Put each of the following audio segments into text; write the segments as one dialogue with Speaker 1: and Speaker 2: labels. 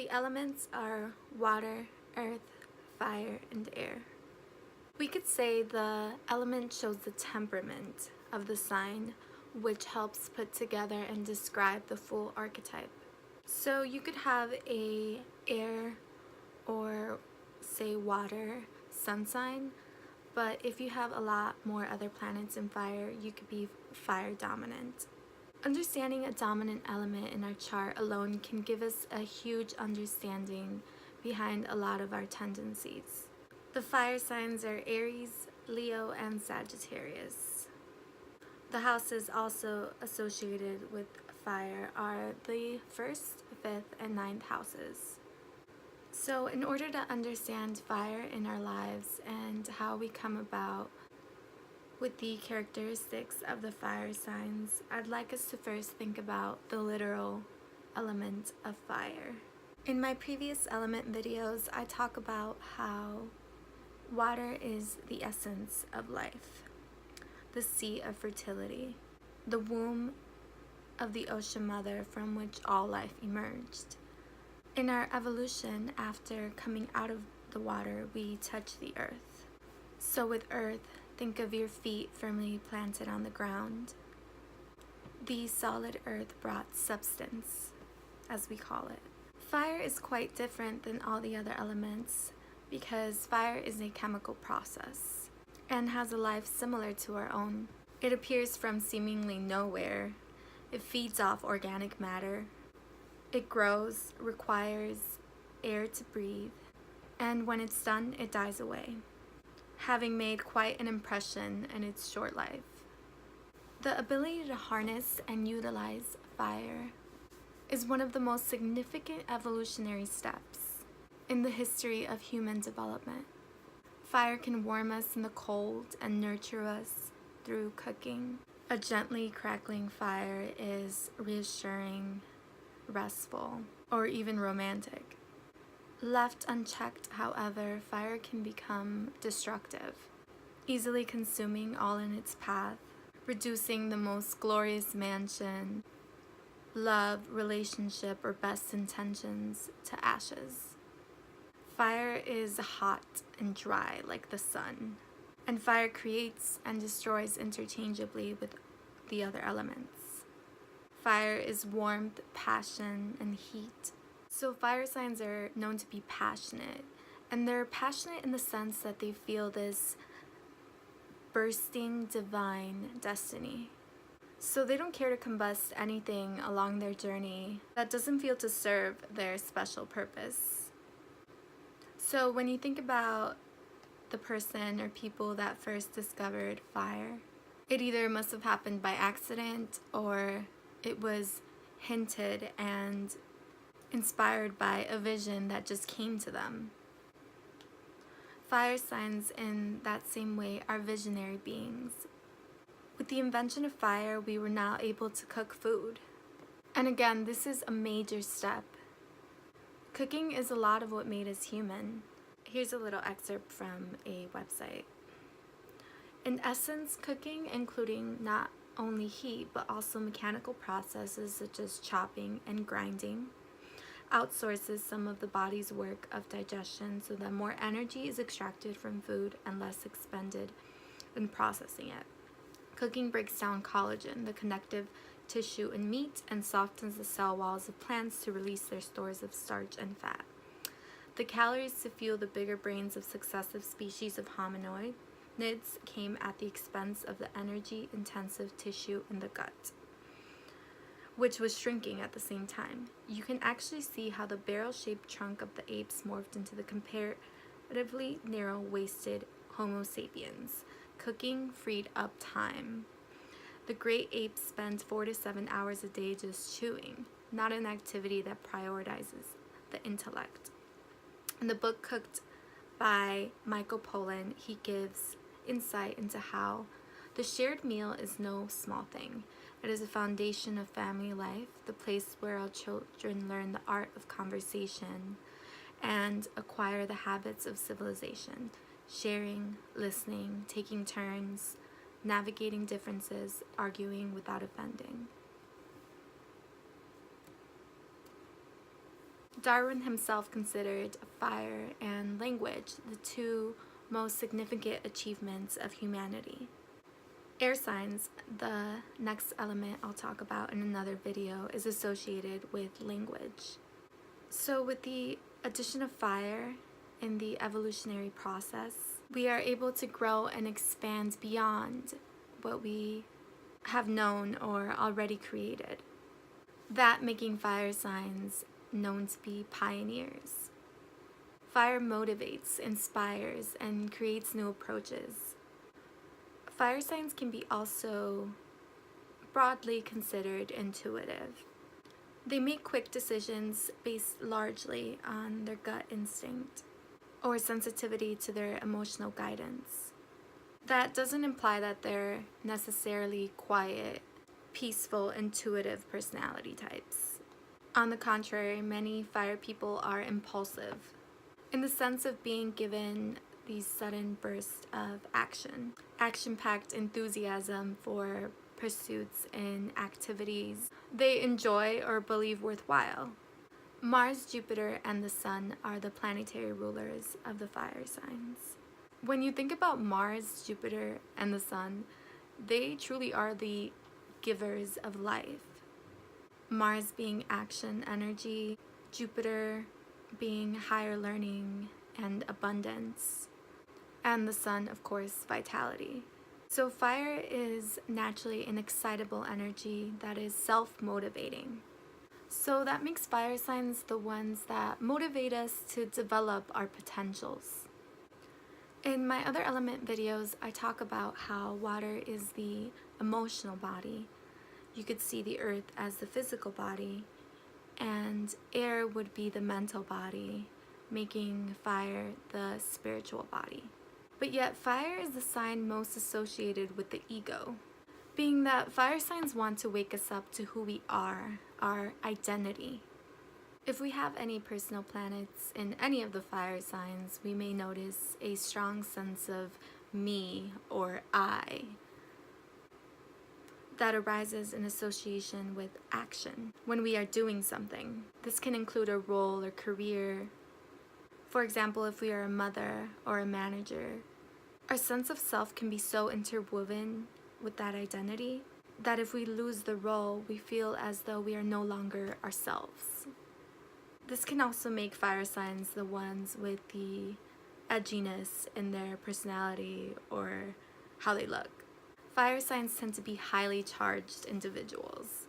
Speaker 1: the elements are water, earth, fire, and air. We could say the element shows the temperament of the sign, which helps put together and describe the full archetype. So you could have a air or say water sun sign, but if you have a lot more other planets in fire, you could be fire dominant. Understanding a dominant element in our chart alone can give us a huge understanding behind a lot of our tendencies. The fire signs are Aries, Leo, and Sagittarius. The houses also associated with fire are the 1st, 5th, and 9th houses. So in order to understand fire in our lives and how we come about with the characteristics of the fire signs, I'd like us to first think about the literal element of fire. In my previous element videos, I talk about how water is the essence of life, the sea of fertility, the womb of the ocean mother from which all life emerged. In our evolution, after coming out of the water, we touch the earth. So with earth, think of your feet firmly planted on the ground. The solid earth brought substance, as we call it. Fire is quite different than all the other elements because fire is a chemical process and has a life similar to our own. It appears from seemingly nowhere. It feeds off organic matter. It grows, requires air to breathe, and when it's done, it dies away, having made quite an impression in its short life. The ability to harness and utilize fire is one of the most significant evolutionary steps in the history of human development. Fire can warm us in the cold and nurture us through cooking. A gently crackling fire is reassuring, restful, or even romantic. Left unchecked, however, fire can become destructive, easily consuming all in its path, reducing the most glorious mansion, love, relationship, or best intentions to ashes. Fire is hot and dry like the sun, and fire creates and destroys interchangeably with the other elements. Fire is warmth, passion, and heat. So fire signs are known to be passionate, and they're passionate in the sense that they feel this bursting divine destiny. So they don't care to combust anything along their journey that doesn't feel to serve their special purpose. So when you think about the person or people that first discovered fire, it either must have happened by accident or it was hinted and inspired by a vision that just came to them. Fire signs in that same way are visionary beings. With the invention of fire, we were now able to cook food. And again, this is a major step. Cooking is a lot of what made us human. Here's a little excerpt from a website. In essence, cooking, including not only heat but also mechanical processes such as chopping and grinding, outsources some of the body's work of digestion so that more energy is extracted from food and less expended in processing it. Cooking breaks down collagen, the connective tissue in meat, and softens the cell walls of plants to release their stores of starch and fat. The calories to fuel the bigger brains of successive species of hominoids came at the expense of the energy-intensive tissue in the gut, which was shrinking at the same time. You can actually see how the barrel-shaped trunk of the apes morphed into the comparatively narrow-waisted Homo sapiens. Cooking freed up time. The great apes spend 4 to 7 hours a day just chewing, not an activity that prioritizes the intellect. In the book Cooked by Michael Pollan, he gives insight into how the shared meal is no small thing. It is a foundation of family life, the place where our children learn the art of conversation and acquire the habits of civilization, sharing, listening, taking turns, navigating differences, arguing without offending. Darwin himself considered fire and language the two most significant achievements of humanity. Air signs, the next element I'll talk about in another video, is associated with language. So with the addition of fire in the evolutionary process, we are able to grow and expand beyond what we have known or already created. That making fire signs known to be pioneers. Fire motivates, inspires, and creates new approaches. Fire signs can be also broadly considered intuitive. They make quick decisions based largely on their gut instinct or sensitivity to their emotional guidance. That doesn't imply that they're necessarily quiet, peaceful, intuitive personality types. On the contrary, many fire people are impulsive, in the sense of being given these sudden bursts of action-packed enthusiasm for pursuits and activities they enjoy or believe worthwhile. Mars, Jupiter, and the Sun are the planetary rulers of the fire signs. When you think about Mars, Jupiter, and the Sun, they truly are the givers of life. Mars being action, energy, Jupiter being higher learning and abundance, and the Sun, of course, vitality. So fire is naturally an excitable energy that is self-motivating. So that makes fire signs the ones that motivate us to develop our potentials. In my other element videos, I talk about how water is the emotional body. You could see the earth as the physical body, and air would be the mental body, making fire the spiritual body. But yet fire is the sign most associated with the ego, being that fire signs want to wake us up to who we are, our identity. If we have any personal planets in any of the fire signs, we may notice a strong sense of me or I that arises in association with action when we are doing something. This can include a role or career. For example, if we are a mother or a manager, our sense of self can be so interwoven with that identity that if we lose the role, we feel as though we are no longer ourselves. This can also make fire signs the ones with the edginess in their personality or how they look. Fire signs tend to be highly charged individuals.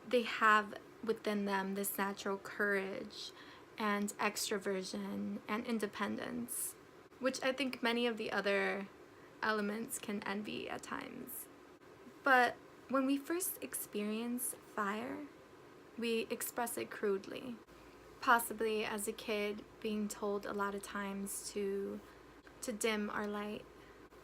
Speaker 1: They have within them this natural courage and extroversion and independence, which I think many of the other elements can envy at times. But when we first experience fire, we express it crudely. Possibly as a kid being told a lot of times to dim our light.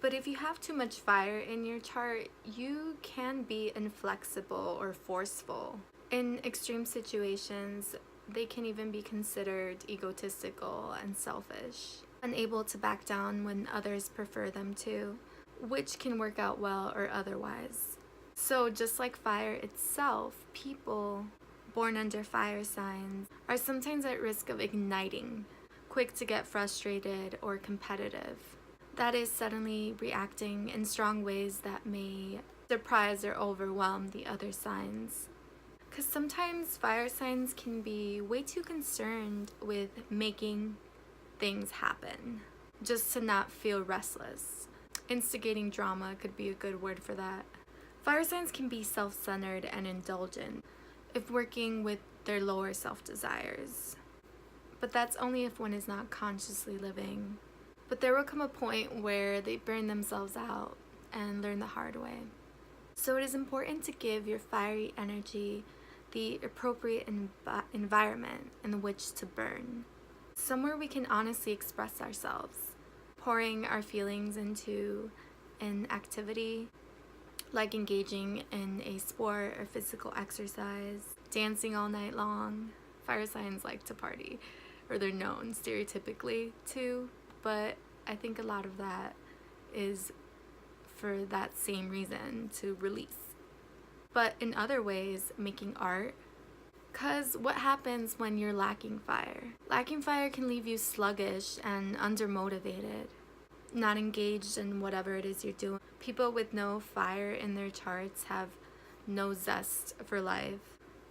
Speaker 1: But if you have too much fire in your chart, you can be inflexible or forceful. In extreme situations, they can even be considered egotistical and selfish, unable to back down when others prefer them to, which can work out well or otherwise. So just like fire itself, people born under fire signs are sometimes at risk of igniting, quick to get frustrated or competitive. That is, suddenly reacting in strong ways that may surprise or overwhelm the other signs. Because sometimes fire signs can be way too concerned with making things happen, just to not feel restless. Instigating drama could be a good word for that. Fire signs can be self-centered and indulgent if working with their lower self-desires. But that's only if one is not consciously living. But there will come a point where they burn themselves out and learn the hard way. So it is important to give your fiery energy the appropriate environment in which to burn. Somewhere we can honestly express ourselves, pouring our feelings into an activity, like engaging in a sport or physical exercise, dancing all night long. Fire signs like to party, or they're known stereotypically to, but I think a lot of that is for that same reason, to release. But in other ways, making art, Because what happens when you're lacking fire? Lacking fire can leave you sluggish and undermotivated, not engaged in whatever it is you're doing. People with no fire in their charts have no zest for life,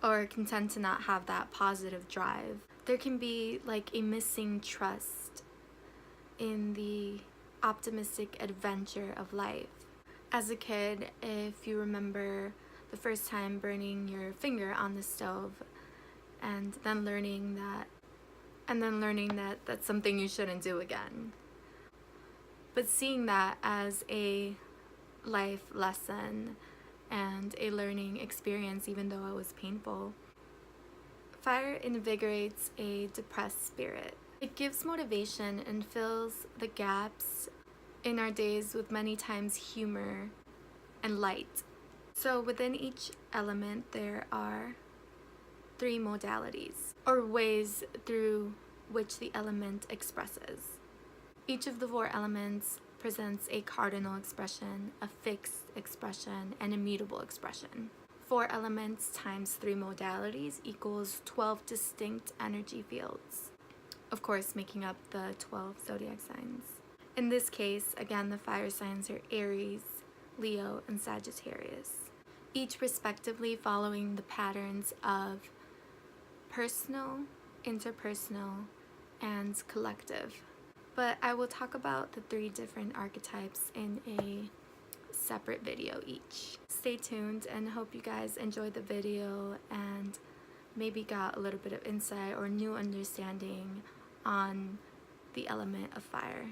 Speaker 1: or can tend to not have that positive drive. There can be like a missing trust in the optimistic adventure of life. As a kid, if you remember the first time burning your finger on the stove and then learning that that's something you shouldn't do again. But seeing that as a life lesson and a learning experience, even though it was painful. Fire invigorates a depressed spirit. It gives motivation and fills the gaps in our days with many times humor and light. So within each element there are 3 modalities, or ways through which the element expresses. Each of the 4 elements presents a cardinal expression, a fixed expression, and a mutable expression. 4 elements times 3 modalities equals 12 distinct energy fields, of course making up the 12 zodiac signs. In this case, again, the fire signs are Aries, Leo, and Sagittarius, each respectively following the patterns of personal, interpersonal, and collective. But I will talk about the 3 different archetypes in a separate video each. Stay tuned and hope you guys enjoyed the video and maybe got a little bit of insight or new understanding on the element of fire.